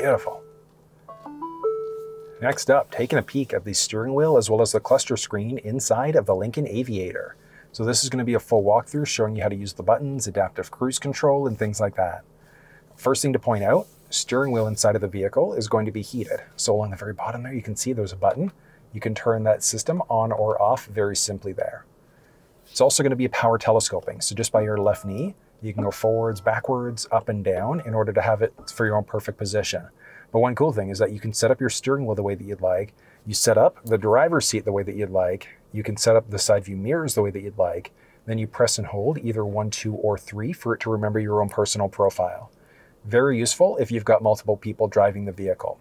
Beautiful. Next up, taking a peek at the steering wheel as well as the cluster screen inside of the Lincoln Aviator. So this is going to be a full walkthrough showing you how to use the buttons, adaptive cruise control, and things like that. First thing to point out, steering wheel inside of the vehicle is going to be heated. So along the very bottom there, you can see there's a button. You can turn that system on or off very simply there. It's also going to be a power telescoping. So just by your left knee, you can go forwards, backwards, up and down in order to have it for your own perfect position. But one cool thing is that you can set up your steering wheel the way that you'd like. You set up the driver's seat the way that you'd like. You can set up the side view mirrors the way that you'd like. Then you press and hold either 1, 2, or 3 for it to remember your own personal profile. Very useful if you've got multiple people driving the vehicle.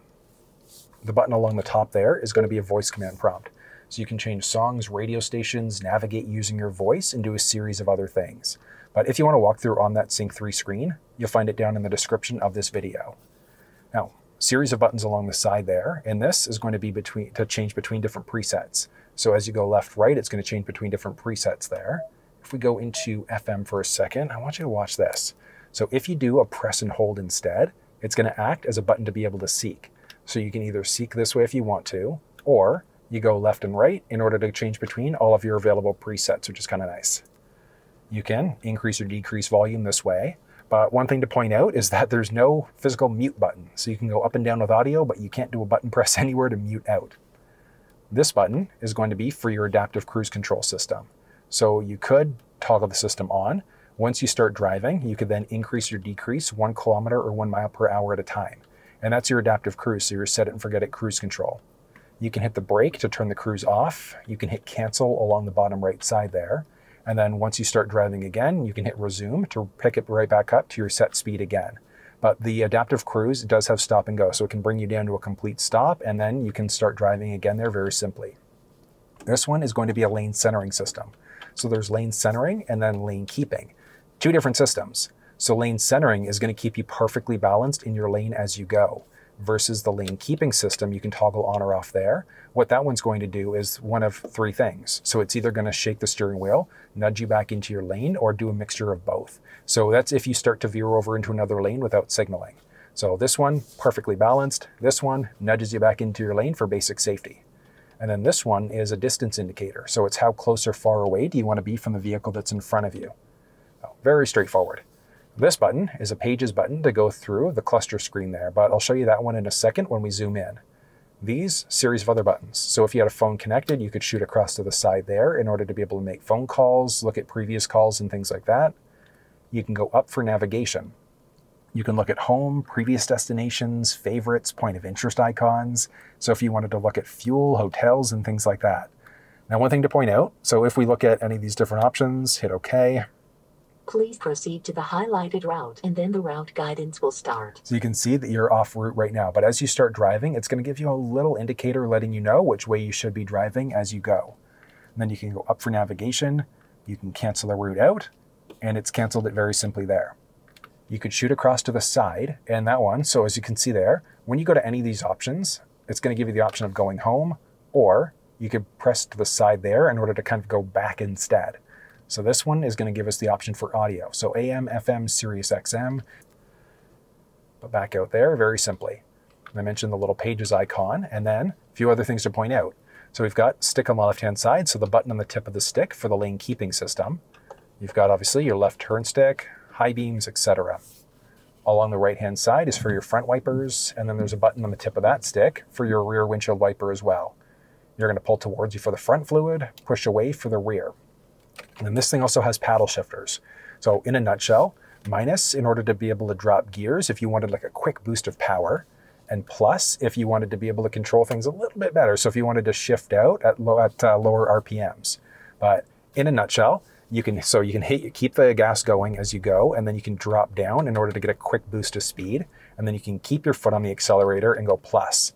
The button along the top there is going to be a voice command prompt. So you can change songs, radio stations, navigate using your voice, and do a series of other things. But if you want to walk through on that Sync 3 screen, you'll find it down in the description of this video. Now, series of buttons along the side there, and this is going to be to change between different presets. So as you go left, right, it's going to change between different presets there. If we go into FM for a second, I want you to watch this. So if you do a press and hold instead, it's going to act as a button to be able to seek. So you can either seek this way if you want to, or you go left and right in order to change between all of your available presets, which is kind of nice. You can increase or decrease volume this way. But one thing to point out is that there's no physical mute button. So you can go up and down with audio, but you can't do a button press anywhere to mute out. This button is going to be for your adaptive cruise control system. So you could toggle the system on. Once you start driving, you could then increase or decrease 1 kilometer or 1 mile per hour at a time. And that's your adaptive cruise, so your set it and forget it cruise control. You can hit the brake to turn the cruise off. You can hit cancel along the bottom right side there. And then once you start driving again, you can hit resume to pick it right back up to your set speed again. But the adaptive cruise does have stop and go, so it can bring you down to a complete stop, and then you can start driving again there very simply. This one is going to be a lane centering system. So there's lane centering and then lane keeping. 2 different systems. So lane centering is going to keep you perfectly balanced in your lane as you go, versus the lane keeping system you can toggle on or off there. What that one's going to do is one of 3 things. So it's either going to shake the steering wheel, nudge you back into your lane, or do a mixture of both. So that's if you start to veer over into another lane without signaling. So this one, perfectly balanced. This one nudges you back into your lane for basic safety. And then this one is a distance indicator. So it's how close or far away do you want to be from the vehicle that's in front of you. Oh, very straightforward. This button is a pages button to go through the cluster screen there, but I'll show you that one in a second when we zoom in. These series of other buttons. So if you had a phone connected, you could shoot across to the side there in order to be able to make phone calls, look at previous calls and things like that. You can go up for navigation. You can look at home, previous destinations, favorites, point of interest icons. So if you wanted to look at fuel, hotels, and things like that. Now, one thing to point out, so if we look at any of these different options, hit OK. Please proceed to the highlighted route, and then the route guidance will start. So you can see that you're off route right now, but as you start driving, it's going to give you a little indicator letting you know which way you should be driving as you go. And then you can go up for navigation, you can cancel the route out, and it's canceled it very simply there. You could shoot across to the side, and that one, so as you can see there, when you go to any of these options, it's going to give you the option of going home, or you could press to the side there in order to kind of go back instead. So this one is going to give us the option for audio. So AM, FM, Sirius XM. But back out there, very simply. I mentioned the little pages icon, and then a few other things to point out. So we've got stick on the left-hand side, so the button on the tip of the stick for the lane keeping system. You've got obviously your left turn stick, high beams, etc. Along the right-hand side is for your front wipers, and then there's a button on the tip of that stick for your rear windshield wiper as well. You're going to pull towards you for the front fluid, push away for the rear. And then this thing also has paddle shifters. So in a nutshell, minus in order to be able to drop gears if you wanted like a quick boost of power, and plus if you wanted to be able to control things a little bit better. So if you wanted to shift out at lower RPMs. But in a nutshell, you can keep the gas going as you go, and then you can drop down in order to get a quick boost of speed, and then you can keep your foot on the accelerator and go plus.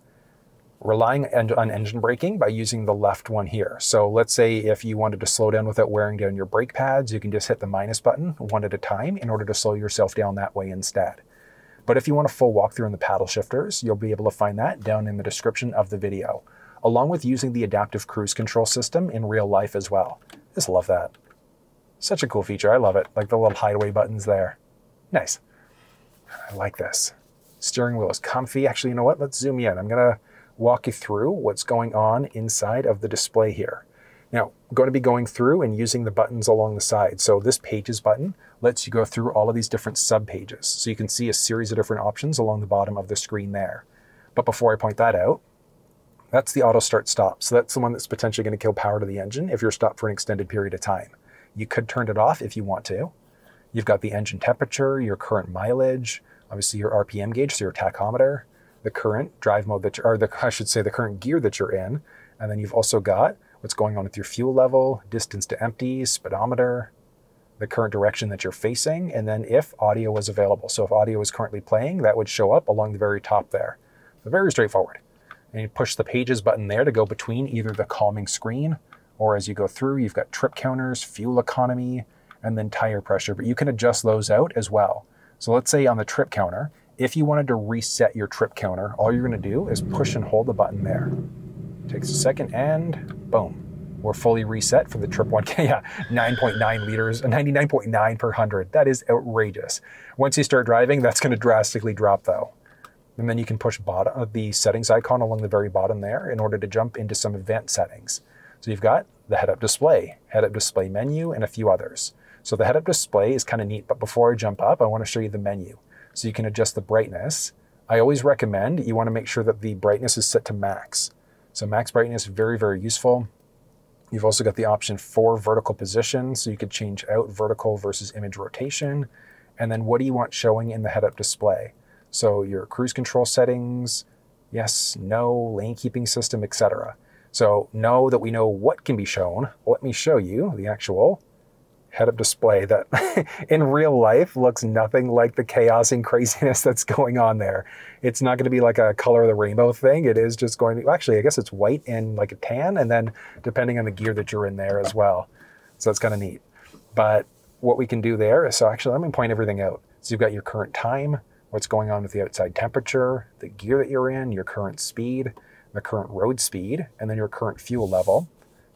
Relying on engine braking by using the left one here. So let's say if you wanted to slow down without wearing down your brake pads, you can just hit the minus button one at a time in order to slow yourself down that way instead. But if you want a full walkthrough on the paddle shifters, you'll be able to find that down in the description of the video, along with using the adaptive cruise control system in real life as well. Just love that. Such a cool feature. I love it. Like the little hideaway buttons there. Nice. I like this. Steering wheel is comfy. Actually, you know what? Let's zoom in. I'm going to walk you through what's going on inside of the display here. Now, I'm going to be going through and using the buttons along the side. So this Pages button lets you go through all of these different sub-pages. So you can see a series of different options along the bottom of the screen there. But before I point that out, that's the auto start stop. So that's the one that's potentially going to kill power to the engine if you're stopped for an extended period of time. You could turn it off if you want to. You've got the engine temperature, your current mileage, obviously your RPM gauge, so your tachometer, the current drive mode that you're, or I should say the current gear that you're in. And then you've also got what's going on with your fuel level, distance to empty, speedometer, the current direction that you're facing, and then if audio is available. So if audio is currently playing, that would show up along the very top there. So very straightforward. And you push the Pages button there to go between either the calming screen, or as you go through, you've got trip counters, fuel economy, and then tire pressure, but you can adjust those out as well. So let's say on the trip counter, if you wanted to reset your trip counter, all you're gonna do is push and hold the button there. Takes a second and boom. We're fully reset for the trip 1K. Yeah, 9.9 liters, 99.9 per 100. That is outrageous. Once you start driving, that's gonna drastically drop though. And then you can push the settings icon along the very bottom there in order to jump into some advanced settings. So you've got the head-up display menu, and a few others. So the head-up display is kind of neat, but before I jump up, I want to show you the menu. So you can adjust the brightness. I always recommend you want to make sure that the brightness is set to max. So max brightness, very, very useful. You've also got the option for vertical position, so you could change out vertical versus image rotation. And then what do you want showing in the head-up display? So your cruise control settings, yes, no, lane keeping system, etc. So know that we know what can be shown. Let me show you the actual head-up display that in real life looks nothing like the chaos and craziness that's going on there. It's not going to be like a color of the rainbow thing. It is just going to, actually, I guess it's white and like a tan, and then depending on the gear that you're in there as well. So it's kind of neat. But what we can do there is, so actually, let me point everything out. So you've got your current time, what's going on with the outside temperature, the gear that you're in, your current speed, the current road speed, and then your current fuel level.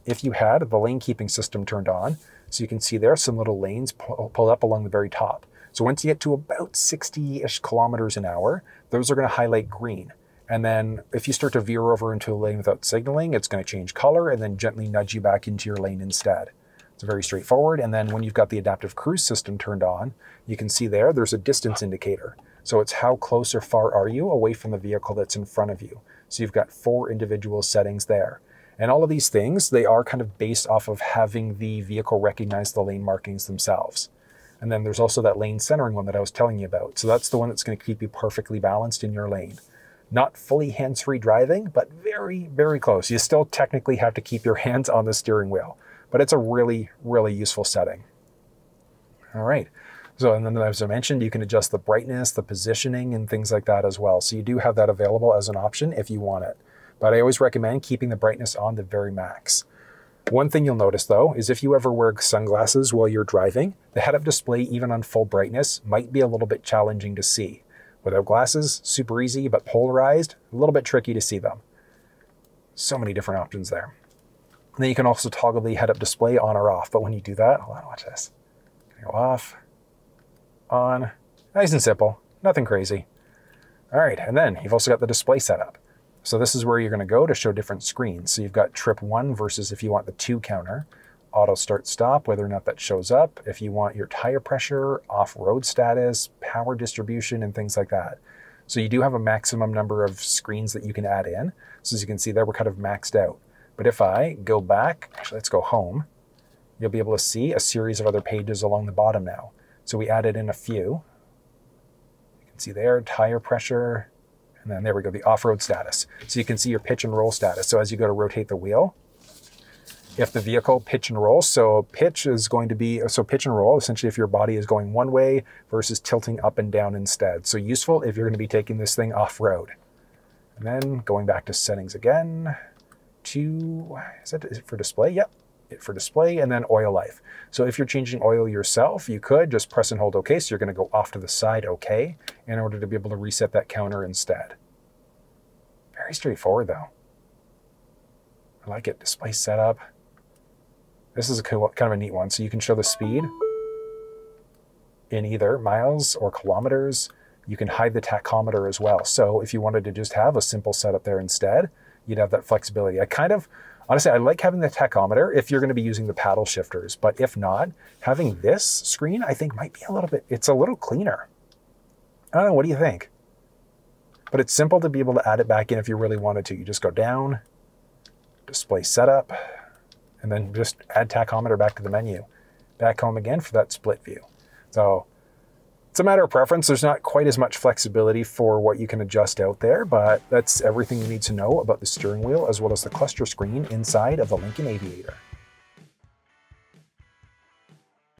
If you had the lane keeping system turned on, so you can see there some little lanes pulled up along the very top. So once you get to about 60-ish kilometers an hour, those are going to highlight green. And then if you start to veer over into a lane without signaling, it's going to change color and then gently nudge you back into your lane instead. It's very straightforward. And then when you've got the adaptive cruise system turned on, you can see there's a distance indicator. So it's how close or far are you away from the vehicle that's in front of you. So you've got 4 individual settings there. And all of these things, they are kind of based off of having the vehicle recognize the lane markings themselves. And then there's also that lane centering one that I was telling you about. So that's the one that's going to keep you perfectly balanced in your lane. Not fully hands-free driving, but very, very close. You still technically have to keep your hands on the steering wheel, but it's a really, really useful setting. All right. So, and then as I mentioned, you can adjust the brightness, the positioning, and things like that as well. So you do have that available as an option if you want it. But I always recommend keeping the brightness on the very max. One thing you'll notice though, is if you ever wear sunglasses while you're driving, the head-up display, even on full brightness, might be a little bit challenging to see. Without glasses, super easy, but polarized, a little bit tricky to see them. So many different options there. And then you can also toggle the head-up display on or off. But when you do that, hold on, watch this. Go off, on, nice and simple, nothing crazy. All right, and then you've also got the display setup. So this is where you're going to go to show different screens. So you've got trip 1 versus if you want the 2 counter, auto start stop, whether or not that shows up, if you want your tire pressure, off-road status, power distribution, and things like that. So you do have a maximum number of screens that you can add in. So as you can see there, we're kind of maxed out. But if I go back, actually let's go home, you'll be able to see a series of other pages along the bottom now. So we added in a few. You can see there, tire pressure, and then there we go, the off-road status. So you can see your pitch and roll status. So as you go to rotate the wheel, if the vehicle pitch and roll, so pitch is going to be, so pitch and roll, essentially if your body is going one way versus tilting up and down instead. So useful if you're going to be taking this thing off-road. And then going back to settings again, is it for display? Yep, for display, and then oil life. So if you're changing oil yourself, you could just press and hold OK. So you're going to go off to the side OK in order to be able to reset that counter instead. Very straightforward though. I like it. Display setup. This is a cool, kind of a neat one. So you can show the speed in either miles or kilometers. You can hide the tachometer as well. So if you wanted to just have a simple setup there instead, you'd have that flexibility. Honestly, I like having the tachometer if you're going to be using the paddle shifters, but if not, having this screen, I think might be it's a little cleaner. I don't know, what do you think? But it's simple to be able to add it back in if you really wanted to. You just go down, display setup, and then just add tachometer back to the menu. Back home again for that split view. So it's a matter of preference. There's not quite as much flexibility for what you can adjust out there, but that's everything you need to know about the steering wheel as well as the cluster screen inside of the Lincoln Aviator.